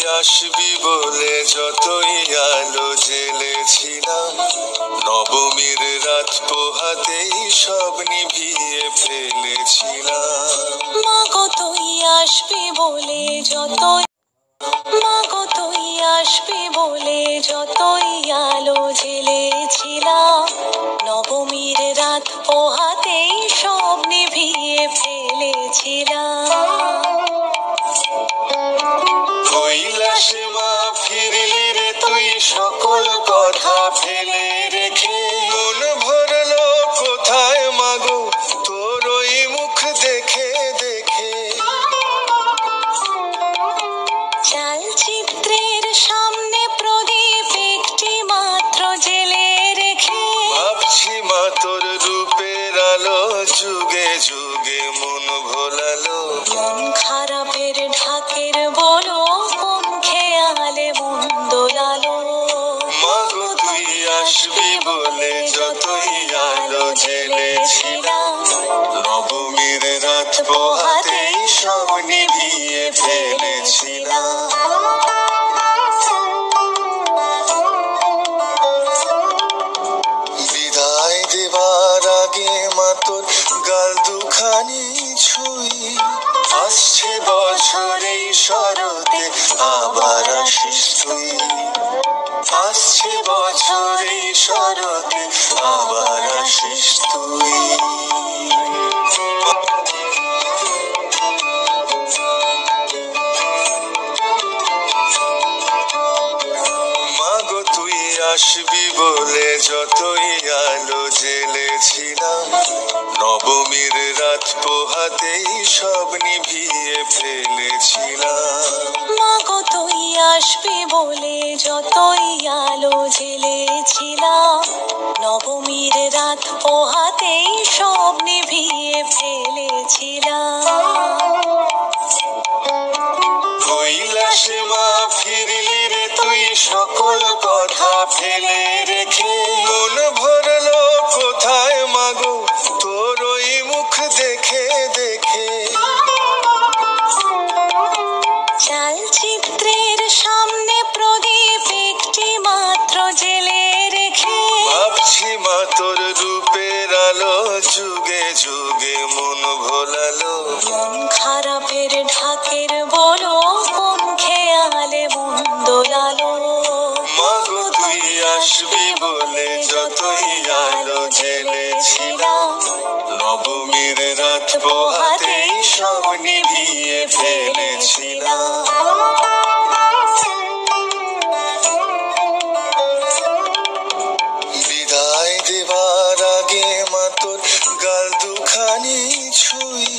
আসবি বলে যতই আলো জ্বেলেছিলাম, নবমীর রাত পোহাতেই সব নিভিয়ে ফেলেছিলাম। মাগো তুই আসবি বলে যতই, মাগো তুই আসবি বলে যতই আলো জ্বেলেছিলাম, নবমীর রাত পোহাতেই সব নিভিয়ে ফেলেছিলাম। কৈলাসে মা ফিরলি রে তুই সকল কথা ফেলে রেখে, মন ভরলো কোথায় মাগো তোর ওই মুখ দেখে দেখে। চালচিত্রের সামনে প্রদীপ একটি মাত্র জেলে রেখে, ভাবছি মা তোর রূপের আলো যুগে যুগে মন ভোলালো। মন খারাপের ঢাকের বলো কোন খেয়ালে মন দোলালো। মাগো তুই আসবি বলে যতই আলো জ্বেলেছিলাম, নবমীর রাত পোহাতেই সব নিভিয়ে ফেলেছিলাম। বিদায় দেবার আগে মা তোর গাল দুখানি ছুঁই, আসছে বছর এই শরতে আবার আসিস তুই। আসছে বছর এই শরতে আবার আসিস তুই। মাগো তুই আসবি বলে যতই আলো জ্বেলেছিলাম, নবমীর রাত পোহাতেই সব নিভিয়ে ফেলেছিলাম। মাগো তুই আসবি বলে যতই আলো জ্বেলেছিলাম, নবমীর রাত পোহাতেই সব নিভিয়ে ফেলেছিলাম। কৈলাসে মা ফিরলি রে তুই সকল কথা ফেলে রেখে, মন ভরলো কোথায় মাগো তোর ওই মুখ দেখে দেখে। চালচিত্রের সামনে প্রদীপ একটি মাত্র জেলে রেখে, ভাবছি মা তোর রূপের আলো যুগে যুগে মন ভোলালো। মন খারাপের ঢাকের বলো কোন খেয়ালে মন দোলালো। মাগো তুই আসবি বলে যতই আলো জ্বেলেছিলাম, নবমীর রাত পোহাতেই সব নিভিয়ে ফেলেছিলাম। বিদায় দেবার আগে মা তোর গাল দুখানি ছুঁই,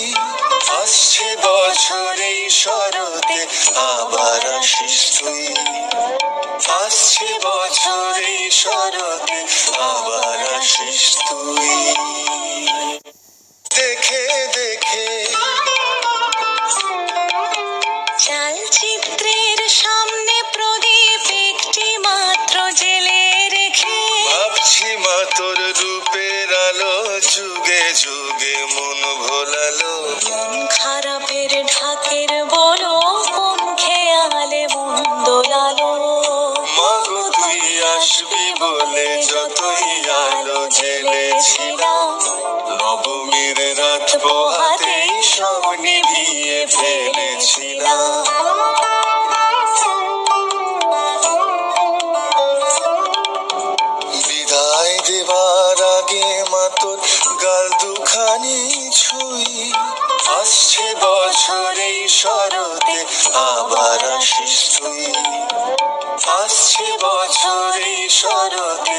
আসছে বছর এই শরতে আবার আসিস তুই। আসছে বছর এই শরতে আবার আসিস তুই। দেখে দেখে চালচিত্রের সামনে প্রদীপ একটি মাত্র জেলে রেখে, ভাবছি মা তোর রূপের আলো যুগে যুগে মন ভোলালো। মন খারাপের ঢাকের বলো কোন খেয়ালে মন দোলালো। মাগো তুই আসবি বলে যতই আলো জ্বেলেছিলাম, নবমীর রাত পোহাতেই সব নিভিয়ে ফেলেছিলাম। বিদায় দেবার আগে মা তোর গাল দুখানি ছুঁই, আসছে বছর এই শরতে আবার আসিস তুই। আসছে বছর এই শরতে